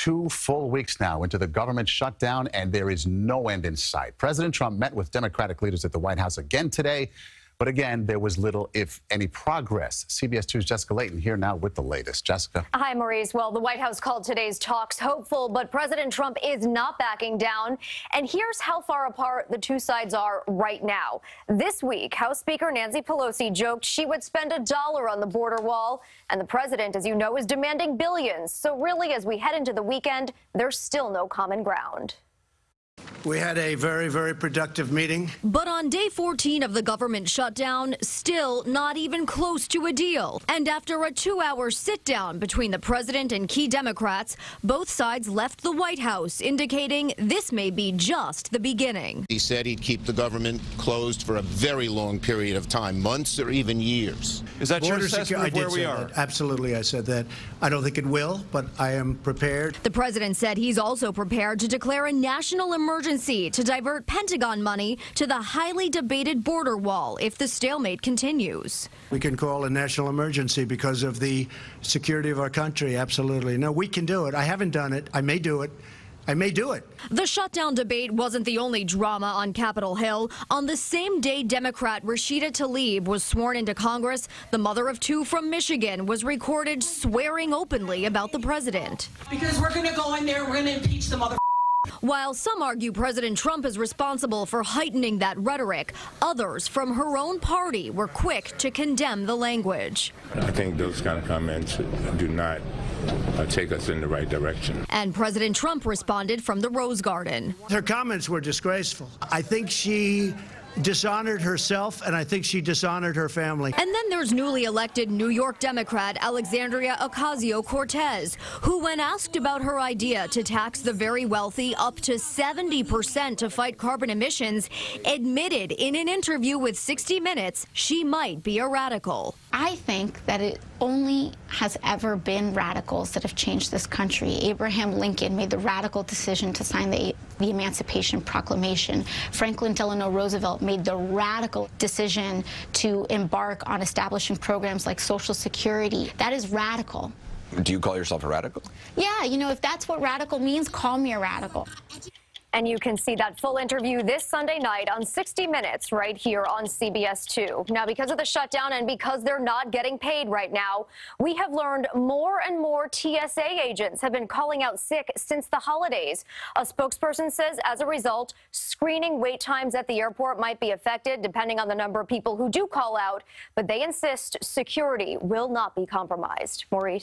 2 full weeks now into the government shutdown, and there is no end in sight. President Trump met with Democratic leaders at the White House again today, but again, there was little, if any, progress. CBS 2's Jessica Layton here now with the latest. Jessica. Hi, Maurice. Well, the White House called today's talks hopeful, but President Trump is not backing down. And here's how far apart the two sides are right now. This week, House Speaker Nancy Pelosi joked she would spend $1 on the border wall. And the president, as you know, is demanding billions. So really, as we head into the weekend, there's still no common ground. We had a very, very productive meeting. But on day 14 of the government shutdown, still not even close to a deal. And after a 2-hour sit-down between the president and key Democrats, both sides left the White House, indicating this may be just the beginning. He said he'd keep the government closed for a very long period of time, months or even years. Is that your assessment of where we are? Absolutely, I said that. I don't think it will, but I am prepared. The president said he's also prepared to declare a national emergency to divert Pentagon money to the highly debated border wall if the stalemate continues. We can call a national emergency because of the security of our country. Absolutely. No, we can do it. I haven't done it. I may do it. I may do it. The shutdown debate wasn't the only drama on Capitol Hill. On the same day Democrat Rashida Tlaib was sworn into Congress, the mother of 2 from Michigan was recorded swearing openly about the president. Because we're going to go in there, we're going to impeach the mother. While some argue President Trump is responsible for heightening that rhetoric, others from her own party were quick to condemn the language. I think those kind of comments do not take us in the right direction. And President Trump responded from the Rose Garden. Her comments were disgraceful. I think she dishonored herself, and I think she dishonored her family. And then there's newly elected New York Democrat Alexandria Ocasio-Cortez, who, when asked about her idea to tax the very wealthy up to 70% to fight carbon emissions, admitted in an interview with 60 Minutes she might be a radical. I think that it only has ever been radicals that have changed this country. Abraham Lincoln made the radical decision to sign the Emancipation Proclamation. Franklin Delano Roosevelt made the radical decision to embark on establishing programs like Social Security. That is radical. Do you call yourself a radical? Yeah, you know, if that's what radical means, call me a radical. And you can see that full interview this Sunday night on 60 Minutes right here on CBS 2. Now, because of the shutdown and because they're not getting paid right now, we have learned more and more TSA agents have been calling out sick since the holidays. A spokesperson says as a result, screening wait times at the airport might be affected depending on the number of people who do call out, but they insist security will not be compromised. Maurice.